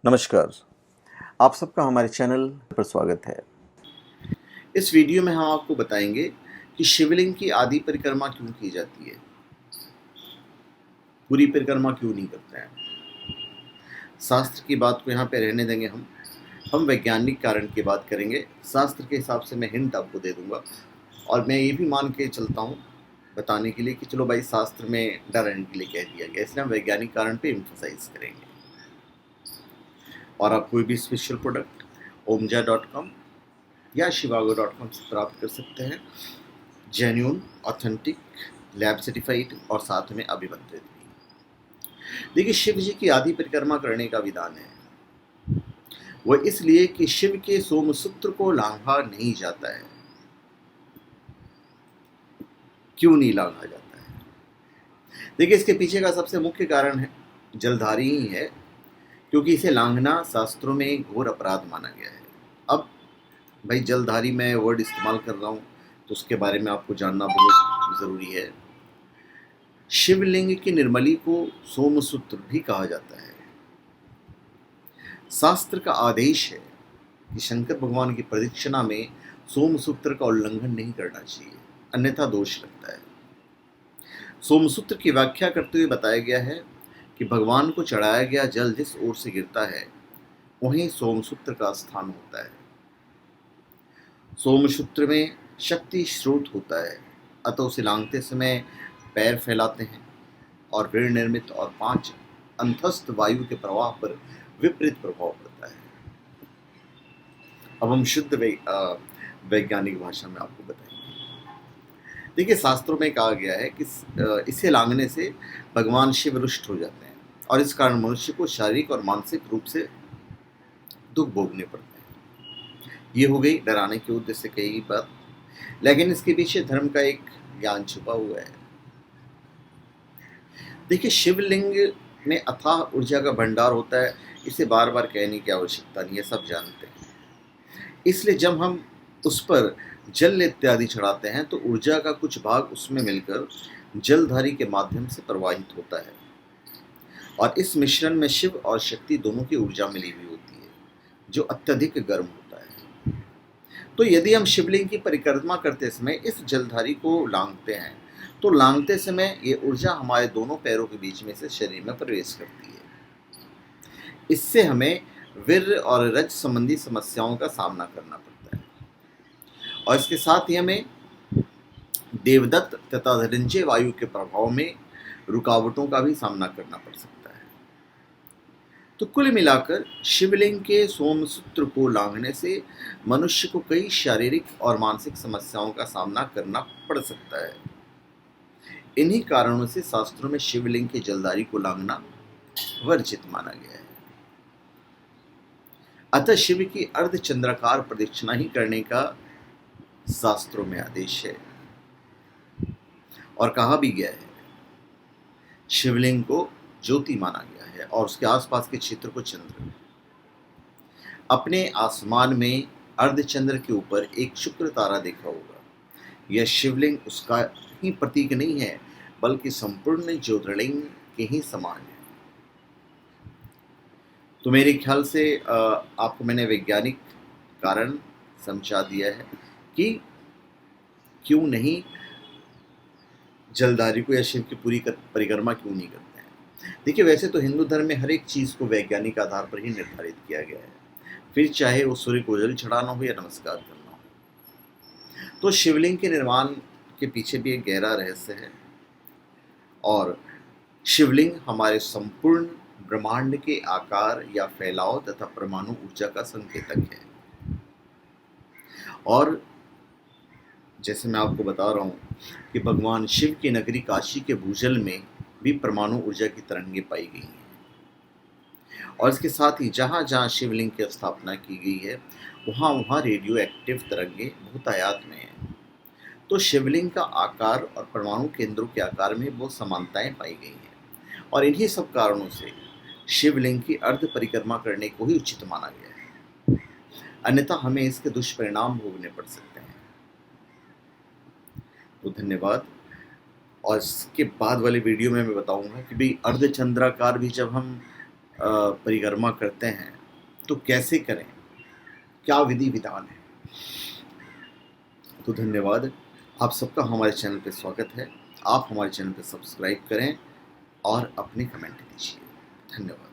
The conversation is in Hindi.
नमस्कार। आप सबका हमारे चैनल पर स्वागत है। इस वीडियो में हम आपको बताएंगे कि शिवलिंग की आधी परिक्रमा क्यों की जाती है, पूरी परिक्रमा क्यों नहीं करते हैं। शास्त्र की बात को यहाँ पे रहने देंगे। हम वैज्ञानिक कारण की बात करेंगे। शास्त्र के हिसाब से मैं हिंट आपको दे दूंगा और मैं ये भी मान के चलता हूँ बताने के लिए कि चलो भाई शास्त्र में डराने के लिए कह दिया गया, इसलिए हम वैज्ञानिक कारण पे एम्फोसाइज करेंगे। और आप कोई भी स्पेशल प्रोडक्ट omja.com या shivago.com से प्राप्त कर सकते हैं, जेन्यून, ऑथेंटिक, लैब सर्टिफाइड और साथ में अभिमंत्रित भी। देखिए, शिव जी की आधी परिक्रमा करने का विधान है वह इसलिए कि शिव के सोमसूत्र को लांघा नहीं जाता है। क्यों नहीं लांघा जाता है? देखिए, इसके पीछे का सबसे मुख्य कारण है जलधारी ही है, क्योंकि इसे लांघना शास्त्रों में घोर अपराध माना गया है। अब भाई, जलधारी मैं वर्ड इस्तेमाल कर रहा हूँ तो उसके बारे में आपको जानना बहुत ज़रूरी है। शिवलिंग की निर्मली को सोमसूत्र भी कहा जाता है। शास्त्र का आदेश है कि शंकर भगवान की प्रदक्षिणा में सोमसूत्र का उल्लंघन नहीं करना चाहिए, अन्यथा दोष लगता है। सोमसूत्र की व्याख्या करते हुए बताया गया है कि भगवान को चढ़ाया गया जल जिस ओर से गिरता है वहीं सोमसूत्र का स्थान होता है। सोमसूत्र में शक्ति स्रोत होता है, अतः उसे लांघते समय पैर फैलाते हैं और ऋण निर्मित और 5 अंतस्थ वायु के प्रवाह पर विपरीत प्रभाव पड़ता है। अब हम शुद्ध वैज्ञानिक भाषा में आपको बताएंगे। देखिए, शास्त्रों में कहा गया है कि इसे लांघने से भगवान शिव रुष्ट हो जाते हैं और इस कारण मनुष्य को शारीरिक और मानसिक रूप से दुख भोगने पड़ते हैं। ये हो गई डराने के उद्देश्य से कही बात, लेकिन इसके पीछे धर्म का एक ज्ञान छुपा हुआ है। देखिए, शिवलिंग में अथाह ऊर्जा का भंडार होता है, इसे बार बार कहने की आवश्यकता नहीं है, सब जानते हैं। इसलिए जब हम उस पर जल इत्यादि चढ़ाते हैं तो ऊर्जा का कुछ भाग उसमें मिलकर जलधारी के माध्यम से प्रवाहित होता है और इस मिश्रण में शिव और शक्ति दोनों की ऊर्जा मिली हुई होती है, जो अत्यधिक गर्म होता है। तो यदि हम शिवलिंग की परिक्रमा करते समय इस जलधारी को लांघते हैं तो लांघते समय ये ऊर्जा हमारे दोनों पैरों के बीच में से शरीर में प्रवेश करती है। इससे हमें वीर्य और रज संबंधी समस्याओं का सामना करना पड़ता है और इसके साथ ही हमें देवदत्त तथा धनंजय वायु के प्रभाव में रुकावटों का भी सामना करना पड़ सकता है। तो कुल मिलाकर शिवलिंग के सोमसूत्र को लांघने से मनुष्य को कई शारीरिक और मानसिक समस्याओं का सामना करना पड़ सकता है। इन्हीं कारणों से शास्त्रों में शिवलिंग के जलधारी को लांघना वर्जित माना गया है। अतः शिव की अर्धचंद्राकार प्रदक्षिणा ही करने का शास्त्रों में आदेश है और कहा भी गया है। शिवलिंग को ज्योति माना गया है और उसके आसपास के क्षेत्र को चंद्र। अपने आसमान में अर्धचंद्र के ऊपर एक शुक्र तारा देखा होगा। यह शिवलिंग उसका ही प्रतीक नहीं है, बल्कि संपूर्ण ज्योतिर्लिंग के ही समान है। तो मेरे ख्याल से आपको मैंने वैज्ञानिक कारण समझा दिया है कि क्यों नहीं जलधारी को या शिव की पूरी परिक्रमा क्यों नहीं करते हैं। देखिए, वैसे तो हिंदू धर्म में हर एक चीज़ को वैज्ञानिक आधार पर ही निर्धारित किया गया है, फिर चाहे वो सूर्य को जल चढ़ाना हो या नमस्कार करना हो। तो शिवलिंग के निर्माण के पीछे भी एक गहरा रहस्य है और शिवलिंग हमारे संपूर्ण ब्रह्मांड के आकार या फैलाव तथा परमाणु ऊर्जा का संकेतक है। और जैसे मैं आपको बता रहा हूँ कि भगवान शिव की नगरी काशी के भूजल में भी परमाणु ऊर्जा की तरंगें पाई गई हैं और इसके साथ ही जहाँ जहाँ शिवलिंग की स्थापना की गई है वहाँ वहाँ रेडियो एक्टिव तरंगें बहुतायत में हैं। तो शिवलिंग का आकार और परमाणु केंद्रों के आकार में बहुत समानताएं पाई गई हैं और इन्हीं सब कारणों से शिवलिंग की अर्ध परिक्रमा करने को ही उचित माना गया है, अन्यथा हमें इसके दुष्परिणाम भोगने पड़ सकते हैं। तो धन्यवाद। और इसके बाद वाले वीडियो में मैं बताऊंगा कि भाई अर्धचंद्राकार भी जब हम परिक्रमा करते हैं तो कैसे करें, क्या विधि विधान है। तो धन्यवाद, आप सबका हमारे चैनल पे स्वागत है। आप हमारे चैनल पे सब्सक्राइब करें और अपने कमेंट दीजिए। धन्यवाद।